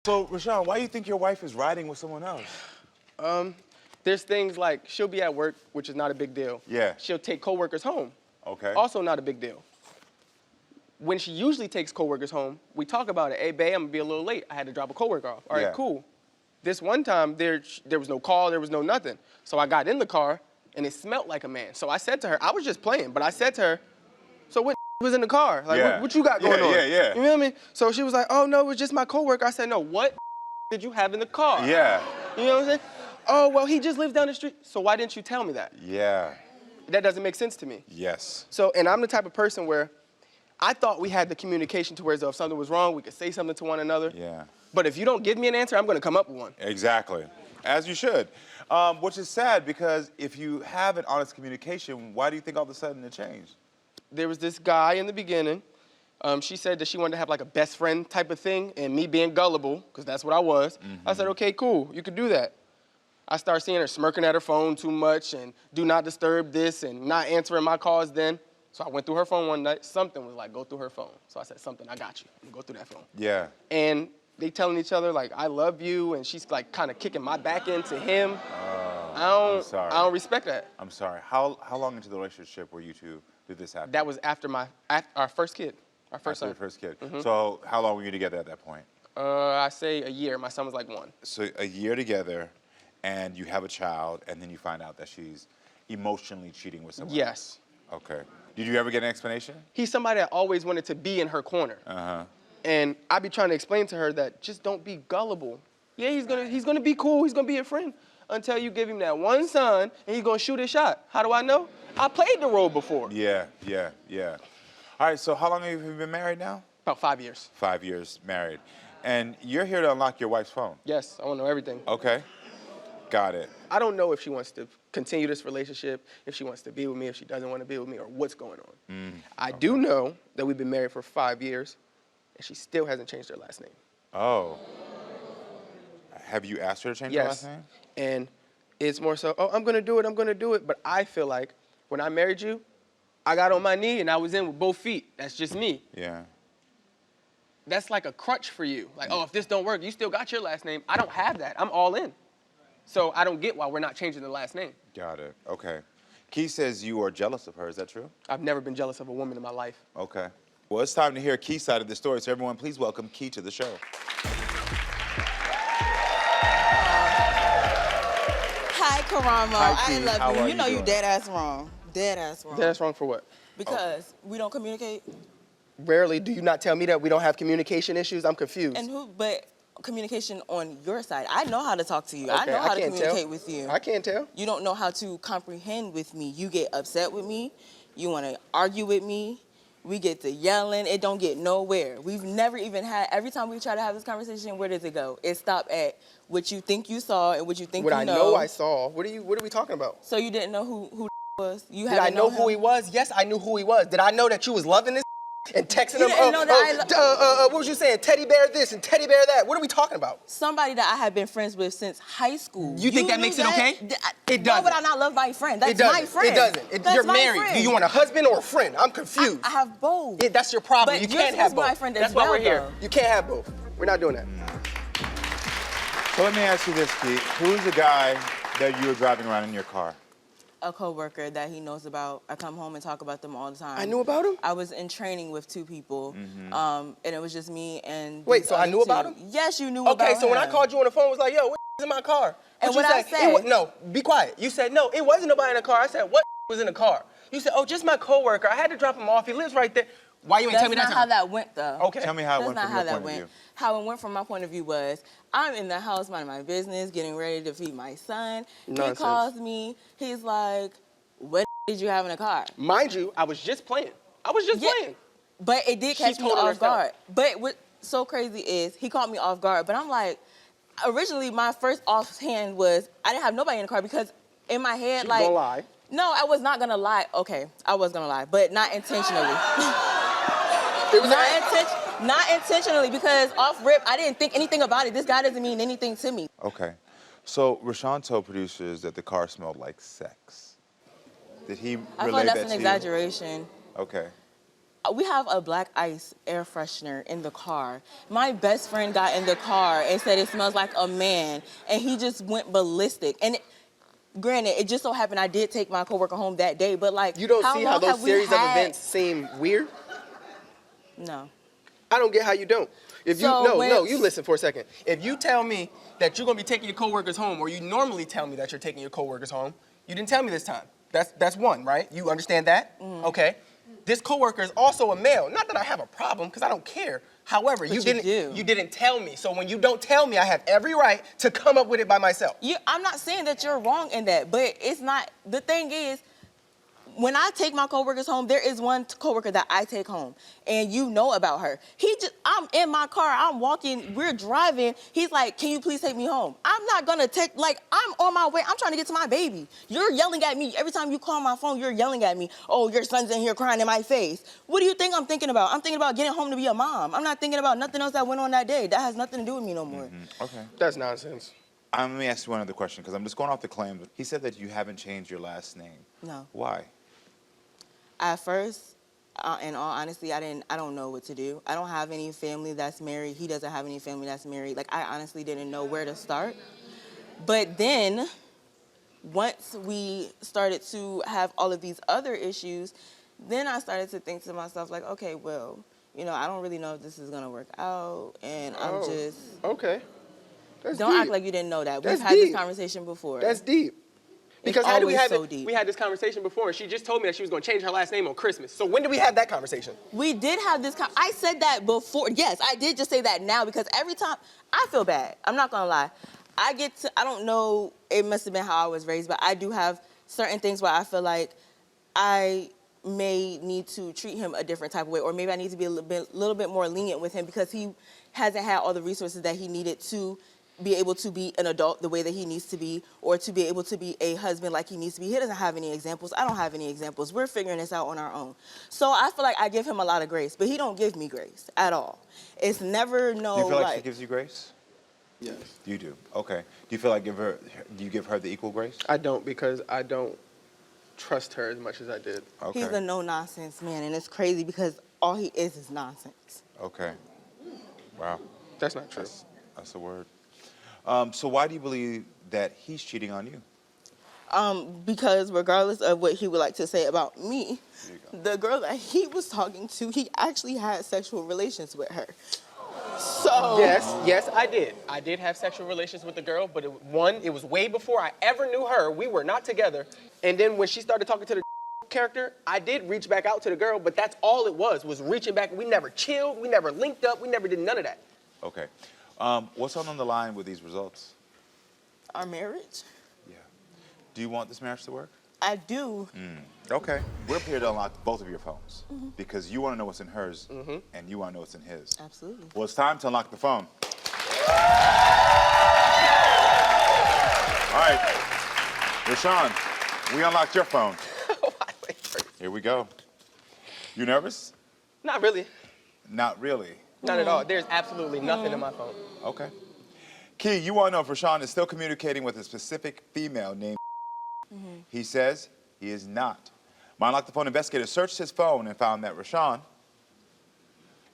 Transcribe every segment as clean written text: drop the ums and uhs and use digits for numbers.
So, Richawn, why do you think your wife is riding with someone else? There's things like she'll be at work, which is not a big deal. Yeah. She'll take coworkers home. Okay. Also not a big deal. When she usually takes coworkers home, we talk about it. Hey, babe, I'm gonna be a little late. I had to drop a coworker off. All right, cool. This one time, there was no call, there was no nothing. So I got in the car, and it smelled like a man. So I said to her, I was just playing, but I said to her, so what was in the car? Like, what you got going on? Yeah. You know what I mean? So she was like, oh, no, it was just my coworker. I said, no, what did you have in the car? Yeah. You know what I'm saying? Oh, well, he just lives down the street. So why didn't you tell me that? Yeah. That doesn't make sense to me. Yes. So, and I'm the type of person where I thought we had the communication to where if something was wrong, we could say something to one another. Yeah. But if you don't give me an answer, I'm gonna come up with one. Exactly. As you should. Which is sad because if you have an honest communication, why do you think all of a sudden it changed? There was this guy in the beginning. She said that she wanted to have like a best friend type of thing, and me being gullible, because that's what I was, I said, okay, cool, you could do that. I started seeing her smirking at her phone too much and do not disturb this and not answering my calls then. So I went through her phone one night. Something was like, go through her phone. So I said, something, I got you. I'm gonna go through that phone. Yeah. And they telling each other like, I love you, and she's like kind of kicking my back into him. I'm sorry. I don't respect that. I'm sorry. How long into the relationship were you two did this happen? That was after our first kid, our first son. Your first kid. So how long were you together at that point? I say a year. My son was like 1. So a year together, and you have a child, and then you find out that she's emotionally cheating with someone. Yes. Okay. Did you ever get an explanation? He's somebody that always wanted to be in her corner. And I be trying to explain to her that just don't be gullible. Yeah, he's gonna be cool. He's gonna be a friend until you give him that one son, and he's gonna shoot his shot. How do I know? I played the role before. Yeah. All right, so how long have you been married now? About 5 years. 5 years married. And you're here to unlock your wife's phone? Yes, I want to know everything. Okay, got it. I don't know if she wants to continue this relationship, if she wants to be with me, if she doesn't want to be with me, or what's going on. I do know that we've been married for 5 years, and she still hasn't changed her last name. Oh. Have you asked her to change her last name? And it's more so, oh, I'm gonna do it. But I feel like when I married you, I got on my knee and I was in with both feet. That's just me. Yeah. That's like a crutch for you. Like, oh, if this don't work, you still got your last name. I don't have that. I'm all in. So I don't get why we're not changing the last name. Got it. Okay. Key says you are jealous of her. Is that true? I've never been jealous of a woman in my life. Okay. Well, it's time to hear Key's side of the story. So everyone, please welcome Key to the show. Hi, Karamo. Hi, Key. I love How you. are You know you you doing? dead ass wrong. Dead ass wrong. Dead ass wrong for what? Because we don't communicate. Rarely do you not tell me that we don't have communication issues. I'm confused. But communication on your side. I know how to talk to you. I Okay, know how to can't communicate tell. with you. I can't tell. You don't know how to comprehend with me. You get upset with me. You want to argue with me. We get to yelling. It don't get nowhere. We've never even had, every time we try to have this conversation, where does it go? It stopped at what you think you saw and what you think What you I know. know I saw. What are we talking about? So you didn't know who was? You Did I haven't know known who him? he was? Yes, I knew who he was. Did I know that you was loving this and texting You him? didn't know that What was you saying? Teddy bear this and teddy bear that. What are we talking about? Somebody that I have been friends with since high school. You think that knew makes it okay? It doesn't. Why would I not love my friend? That's It doesn't. my friend. It doesn't. That's You're my married. friend. Do you want a husband or a friend? I'm confused. I have both. Yeah, that's your problem. But You you're can't have supposed to be both. my friend as That's why well, we're here. though. You can't have both. We're not doing that. So let me ask you this, Key. Who's the guy that you were driving around in your car? A coworker that he knows about. I come home and talk about them all the time. I knew about him? I was in training with 2 people, and it was just me and. Wait, these so I other knew 2. about him? Yes, you knew about him. Okay, so when I called you on the phone, it was like, yo, what in my car? And What what you I say? said- No, be quiet. You said, no, it wasn't nobody in the car. I said, what was in the car? You said, oh, just my coworker. I had to drop him off. He lives right there. Why you ain't That's tell me that not how time? that went, though. Okay. Tell me how it That's went not from how your that point of went. view. How it went from my point of view was, I'm in the house minding my business, getting ready to feed my son. Nonsense. He calls me. He's like, "What did you have in the car?" Mind you, I was just playing. I was just playing. But it did She catch me told on off herself. guard. But what's so crazy is he caught me off guard. But I'm like, originally my first offhand was I didn't have nobody in the car because in my head, She's like, gonna lie. no, I was not gonna lie. Okay, I was gonna lie, but not intentionally. It was Not intentionally, because off rip, I didn't think anything about it. This guy doesn't mean anything to me. Okay. So Richawn told producers that the car smelled like sex. Did he I feel relay like that's that an to you? exaggeration. Okay. we have a black ice air freshener in the car. My best friend got in the car and said it smells like a man, and he just went ballistic. And granted, it just so happened I did take my coworker home that day, but like, You don't see how long those have we series of had- events seem weird? No. I don't get how you don't. If you So when- you listen for a second. If you tell me that you're gonna be taking your coworkers home, or you normally tell me that you're taking your coworkers home, you didn't tell me this time. That's one, right? You understand that? Mm-hmm. Okay. This coworker is also a male. Not that I have a problem, because I don't care. However, But you didn't do. you didn't tell me. So when you don't tell me, I have every right to come up with it by myself. I'm not saying that you're wrong in that, but it's not. The thing is, when I take my coworkers home, there is one coworker that I take home, and you know about her. I'm in my car, I'm walking, we're driving. He's like, "Can you please take me home?" I'm not gonna take, like, I'm on my way. I'm trying to get to my baby. You're yelling at me every time you call my phone. You're yelling at me. "Oh, your son's in here crying in my face." What do you think I'm thinking about? I'm thinking about getting home to be a mom. I'm not thinking about nothing else that went on that day. That has nothing to do with me no more. Okay. That's nonsense. Let me ask you one other question, because I'm just going off the claim. He said that you haven't changed your last name. No. Why? At first, in all honesty, I don't know what to do. I don't have any family that's married. He doesn't have any family that's married. Like, I honestly didn't know where to start. But then, once we started to have all of these other issues, then I started to think to myself, like, okay, well, I don't really know if this is gonna work out, and I'm just. Okay. That's Don't deep. act like you didn't know that. That's We've had this deep. conversation before. That's deep. Because It's how did we always have so it? deep. We had this conversation before, and she just told me that she was going to change her last name on Christmas. So when did we have that conversation? We did have this. I said that before. Yes, I did just say that now, because every time I feel bad. I'm not gonna lie. I don't know. It must have been how I was raised, but I do have certain things where I feel like I may need to treat him a different type of way, or maybe I need to be a little bit more lenient with him, because he hasn't had all the resources that he needed to be able to be an adult the way that he needs to be, or to be able to be a husband like he needs to be. He doesn't have any examples. I don't have any examples. We're figuring this out on our own. So I feel like I give him a lot of grace, but he don't give me grace at all. It's never no, Do you feel like she like, gives you grace? Yes. You do. Okay. Do you feel like do you give her the equal grace? I don't, because I don't trust her as much as I did. Okay. he's a no-nonsense man, and it's crazy because all he is nonsense. Okay. Wow. That's not true. That's a word. So why do you believe that he's cheating on you? Because regardless of what he would like to say about me, There you go. the girl that he was talking to, he actually had sexual relations with her. So Yes, I did. I did have sexual relations with the girl, but it was way before I ever knew her. We were not together. And then when she started talking to the character, I did reach back out to the girl, but that's all it was reaching back. We never chilled, we never linked up, we never did none of that. Okay. What's on the line with these results? our marriage, Yeah. Do you want this marriage to work? I do. Okay. We're here to unlock both of your phones because you want to know what's in hers and you want to know what's in his. Absolutely. Well, it's time to unlock the phone. All right. Richawn, we unlocked your phone. Here we go. You nervous? Not really. Not really. Not at all. There's absolutely nothing in my phone. Okay. Key, you want to know if Richawn is still communicating with a specific female named He says he is not. My Unlock the Phone investigator searched his phone and found that Richawn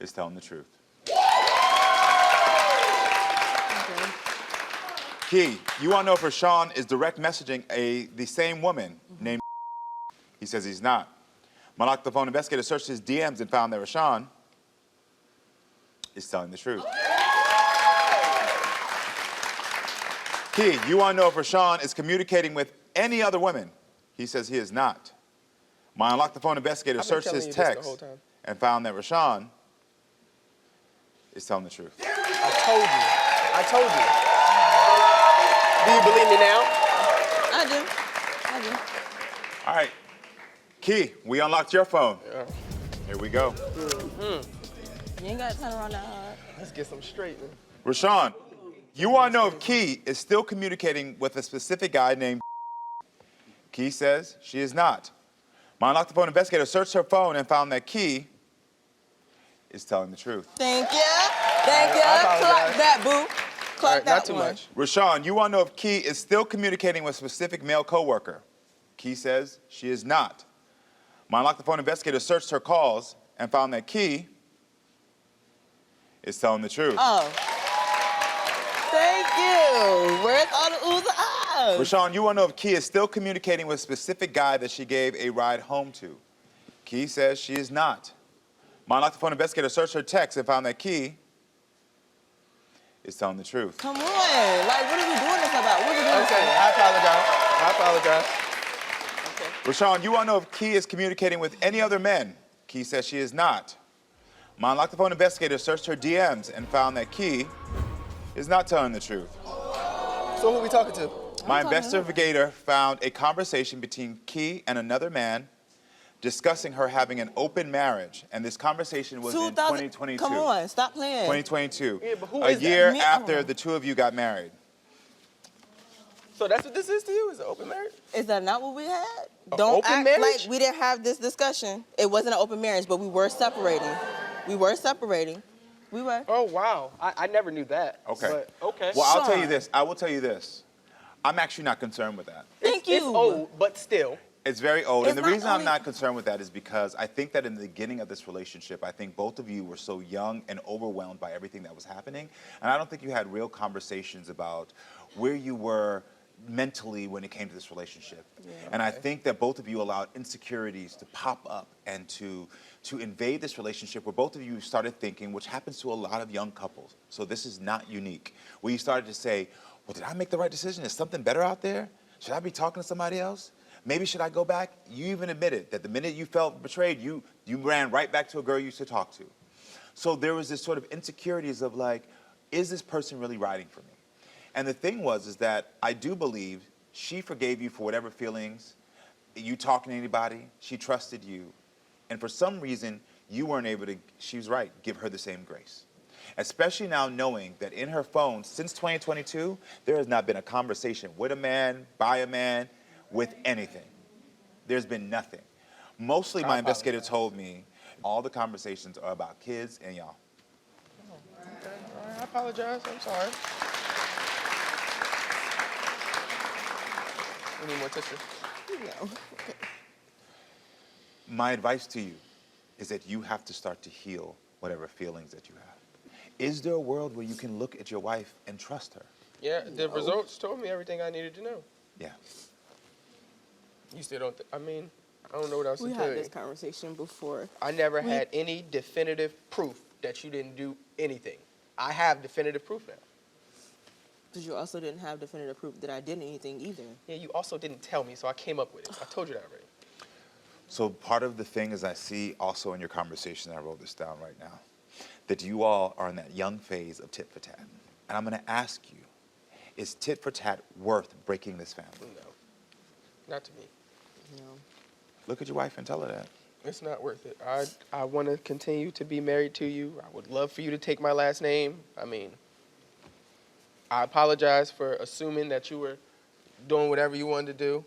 is telling the truth. Okay. Key, you want to know if Richawn is direct messaging the same woman named He says he's not. My Unlock the Phone investigator searched his DMs and found that Richawn is telling the truth. Key, you want to know if Richawn is communicating with any other women? He says he is not. My Unlock the Phone investigator I've been searched telling his you this the text whole time. and found that Richawn is telling the truth. I told you. Do you believe me now? I do. All right. Key, we unlocked your phone. Yeah. Here we go. You ain't got to turn around that hard. Let's get some straight, man. Richawn, you want to know if Key is still communicating with a specific guy named Key says she is not. My Unlock the Phone investigator searched her phone and found that Key is telling the truth. Thank you. Thank you. I apologize. Clock that, boo. Clock All right, that not too one. much. Richawn, you want to know if Key is still communicating with a specific male coworker? Key says she is not. My Unlock the Phone investigator searched her calls and found that Key is telling the truth. Oh. Thank you. Where's all the oohs and ahs? Richawn, you want to know if Key is still communicating with a specific guy that she gave a ride home to. Key says she is not. My Unlock the Phone investigator searched her text and found that Key is telling the truth. Come on. Like, what are we doing this about? What are we doing this Okay, about? I apologize. Okay. Richawn, you want to know if Key is communicating with any other men. Key says she is not. My Unlock the Phone investigator searched her DMs and found that Key is not telling the truth. So who we talking to? My investigator found a conversation between Key and another man discussing her having an open marriage, and this conversation was in 2022. Come on, stop playing. 2022. Yeah, but who a is that? year Me- after oh. the two of you got married. So that's what this is to you? Is it open marriage? Is that not what we had? A Don't open act marriage? like we didn't have this discussion. It wasn't an open marriage, but we were separating. We were separating. We were. Oh, wow. I never knew that. Okay. But, okay. Well, I'll tell you Sean. this. I will tell you this. I'm actually not concerned with that. Thank you. It's old, but still. It's very old. It's And the not reason I'm only- not concerned with that is because I think that in the beginning of this relationship, I think both of you were so young and overwhelmed by everything that was happening. And I don't think you had real conversations about where you were mentally when it came to this relationship. And I think that both of you allowed insecurities to pop up and to invade this relationship where both of you started thinking, which happens to a lot of young couples. So this is not unique. Where you started to say, well, did I make the right decision? Is something better out there? Should I be talking to somebody else? Maybe should I go back? You even admitted that the minute you felt betrayed, you ran right back to a girl you used to talk to. So there was this sort of insecurities of like, is this person really riding for me? And the thing is that I do believe she forgave you for whatever feelings, you talking to anybody, she trusted you. And for some reason, you weren't able to, she was right, give her the same grace. Especially now knowing that in her phone, since 2022, there has not been a conversation with a man, by a man, with anything. There's been nothing. Mostly my investigator told me all the conversations are about kids and y'all. Okay. All right, I apologize. I'm sorry. We need more tissue. No. My advice to you is that you have to start to heal whatever feelings that you have. Is there a world where you can look at your wife and trust her? Yeah, the results told me everything I needed to know. Yeah. You still don't, I mean, I don't know what else We to tell had you. this conversation before. I never had any definitive proof that you didn't do anything. I have definitive proof now. Because you also didn't have definitive proof that I did anything either. Yeah, you also didn't tell me, so I came up with it. I told you that already. So part of the thing is I see also in your conversation, I wrote this down right now, that you all are in that young phase of tit for tat. And I'm going to ask you, is tit for tat worth breaking this family? No, not to me. You know. Look at your wife and tell her that. It's not worth it. I want to continue to be married to you. I would love for you to take my last name. I mean, I apologize for assuming that you were doing whatever you wanted to do.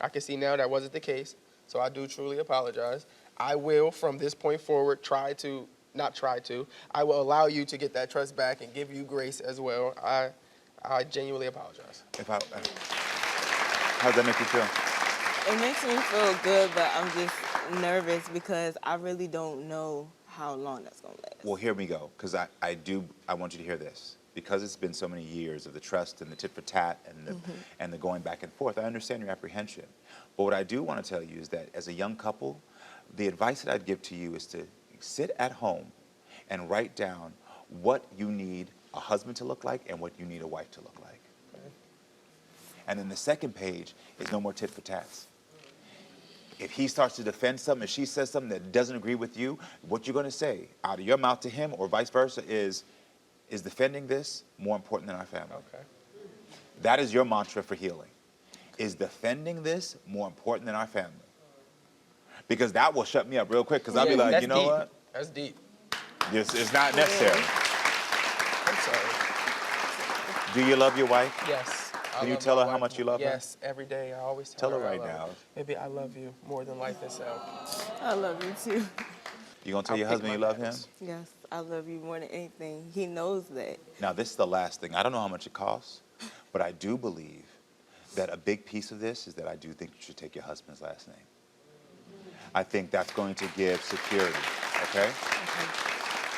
I can see now that wasn't the case, so I do truly apologize. I will, from this point forward, I will allow you to get that trust back and give you grace as well. I genuinely apologize. How's that make you feel? It makes me feel good, but I'm just nervous because I really don't know how long that's going to last. Well, here we go, because I want you to hear this. Because it's been so many years of the trust and the tit for tat and the going back and forth, I understand your apprehension. But what I do want to tell you is that as a young couple, the advice that I'd give to you is to sit at home and write down what you need a husband to look like and what you need a wife to look like. Okay. And then the second page is no more tit for tats. If he starts to defend something, if she says something that doesn't agree with you, what you're going to say out of your mouth to him or vice versa is defending this more important than our family? Okay. That is your mantra for healing. Is defending this more important than our family? Because that will shut me up real quick, because I'll be like, that's you know deep. what? That's deep. It's not necessary. I'm sorry. Do you love your wife? Yes. Can you tell her how much you love her? Yes, every day. I always tell Tell her I right love now. Baby, I love you more than life itself. I love you too. You gonna tell your I'll pick husband you my love him? battles. Yes, I love you more than anything. He knows that. Now, this is the last thing. I don't know how much it costs, but I do believe that a big piece of this is that I do think you should take your husband's last name. I think that's going to give security, okay?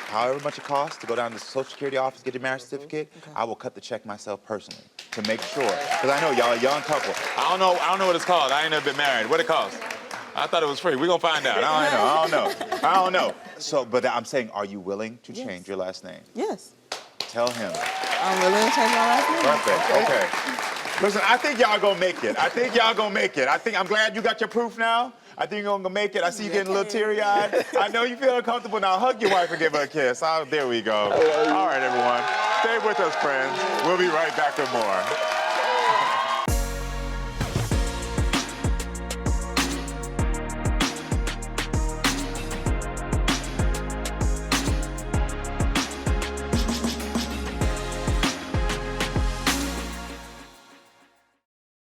However much it costs to go down to the Social Security office, get your marriage certificate, I will cut the check myself personally to make sure. Because I know y'all a young couple. I don't know what it's called. I ain't never been married. What it cost? I thought it was free. We're gonna find out. I don't know. So, but I'm saying, are you willing to change your last name? Yes. Tell him. I'm willing to change my last name. Perfect, okay. Listen, I think y'all gonna make it. I'm glad you got your proof now. I think you're gonna make it. I see you getting a little teary-eyed. I know you feel uncomfortable now. Hug your wife and give her a kiss. Oh, there we go. All right, everyone. Stay with us, friends. We'll be right back with more.